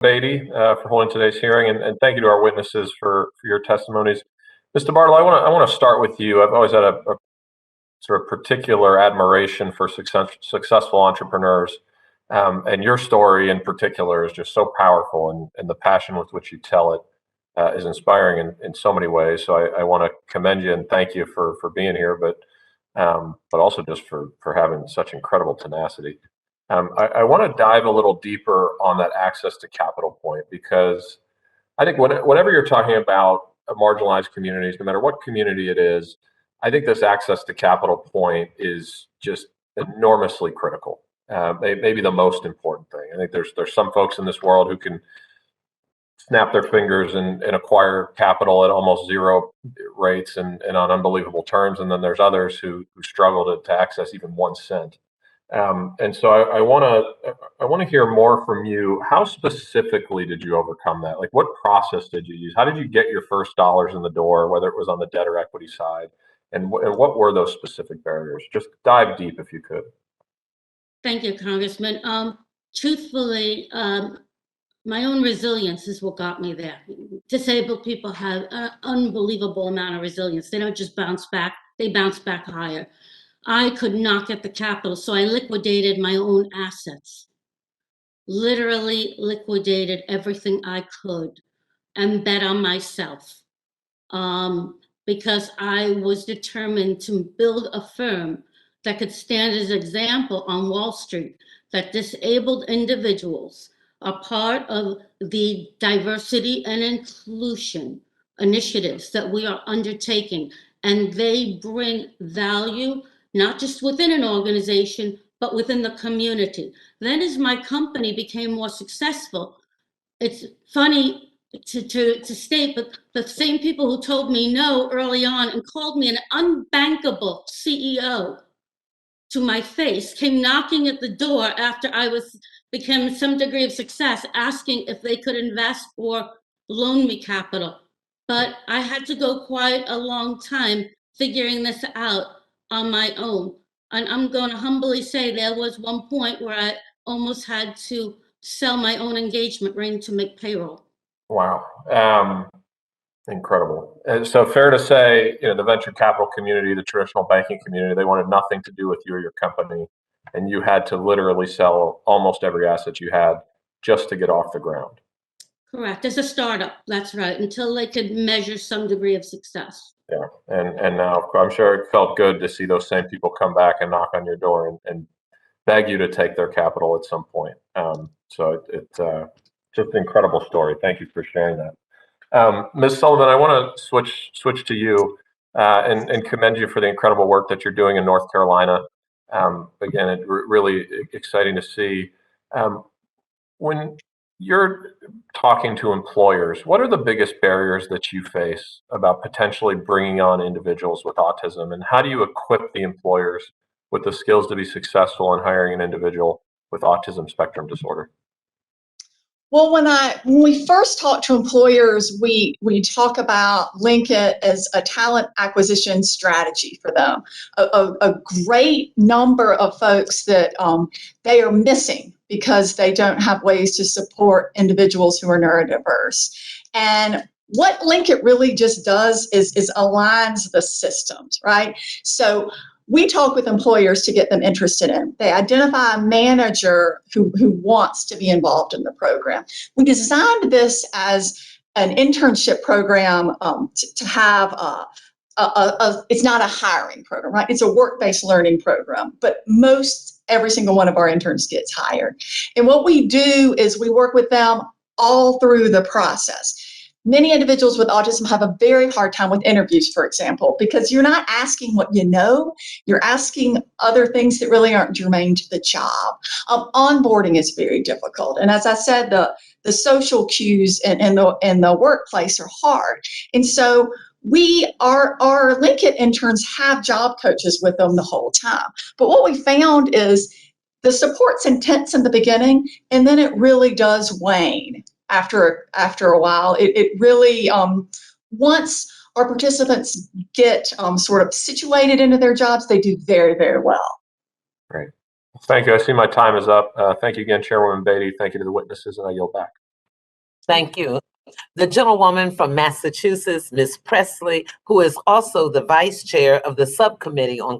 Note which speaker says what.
Speaker 1: Beatty, for holding today's hearing, and thank you to our witnesses for your testimonies. Mr. Bartle, I want to start with you. I've always had a sort of particular admiration for successful entrepreneurs, and your story in particular is just so powerful, and the passion with which you tell it is inspiring in so many ways. So I want to commend you and thank you for being here, but also just for having such incredible tenacity. I want to dive a little deeper on that access to capital point, because I think whenever you're talking about marginalized communities, no matter what community it is, I think this access to capital point is just enormously critical. Maybe the most important thing. I think there's some folks in this world who can snap their fingers and acquire capital at almost zero rates and on unbelievable terms, and then there's others who struggle to access even 1 cent. And so I want to hear more from you. How specifically did you overcome that? Like, what process did you use? How did you get your first dollars in the door, whether it was on the debt or equity side? And what were those specific barriers? Just dive deep if you could.
Speaker 2: Thank you, Congressman. Truthfully, my own resilience is what got me there. Disabled people have an unbelievable amount of resilience. They don't just bounce back, they bounce back higher. I could not get the capital, so I liquidated my own assets. Literally liquidated everything I could and bet on myself, because I was determined to build a firm that could stand as an example on Wall Street, that disabled individuals are part of the diversity and inclusion initiatives that we are undertaking, and they bring value not just within an organization, but within the community. Then as my company became more successful, it's funny to state, but the same people who told me no early on and called me an unbankable CEO to my face came knocking at the door after I became some degree of success, asking if they could invest or loan me capital. But I had to go quite a long time figuring this out on my own. And I'm going to humbly say there was one point where I almost had to sell my own engagement ring to make payroll.
Speaker 1: Wow. Incredible. And so fair to say, the venture capital community, the traditional banking community, they wanted nothing to do with you or your company, and you had to literally sell almost every asset you had just to get off the ground.
Speaker 2: Correct. As a startup, that's right, until they could measure some degree of success.
Speaker 1: Yeah, and now I'm sure it felt good to see those same people come back and knock on your door and beg you to take their capital at some point. So it's just an incredible story. Thank you for sharing that. Ms. Sullivan, I want to switch to you and commend you for the incredible work that you're doing in North Carolina. Again, it's really exciting to see. When you're talking to employers, what are the biggest barriers that you face about potentially bringing on individuals with autism, and how do you equip the employers with the skills to be successful in hiring an individual with autism spectrum disorder?
Speaker 3: Well, when we first talk to employers, we talk about link it as a talent acquisition strategy for them. A great number of folks that they are missing because they don't have ways to support individuals who are neurodiverse. And what Link It really just does is aligns the systems, right? So we talk with employers to get them interested in. They identify a manager who wants to be involved in the program. We designed this as an internship program to have it's not a hiring program, right? It's a work-based learning program, but every single one of our interns gets hired. And what we do is we work with them all through the process. Many individuals with autism have a very hard time with interviews, for example, because you're not asking what you know, you're asking other things that really aren't germane to the job. Onboarding is very difficult. And as I said, the social cues in the workplace are hard. And so our Link It interns have job coaches with them the whole time. But what we found is the support's intense in the beginning, and then it really does wane. After a while, it really, once our participants get sort of situated into their jobs, they do very, very well.
Speaker 1: Great. Thank you. I see my time is up. Thank you again, Chairwoman Beatty. Thank you to the witnesses, and I yield back.
Speaker 4: Thank you. The gentlewoman from Massachusetts, Ms. Presley, who is also the vice chair of the subcommittee on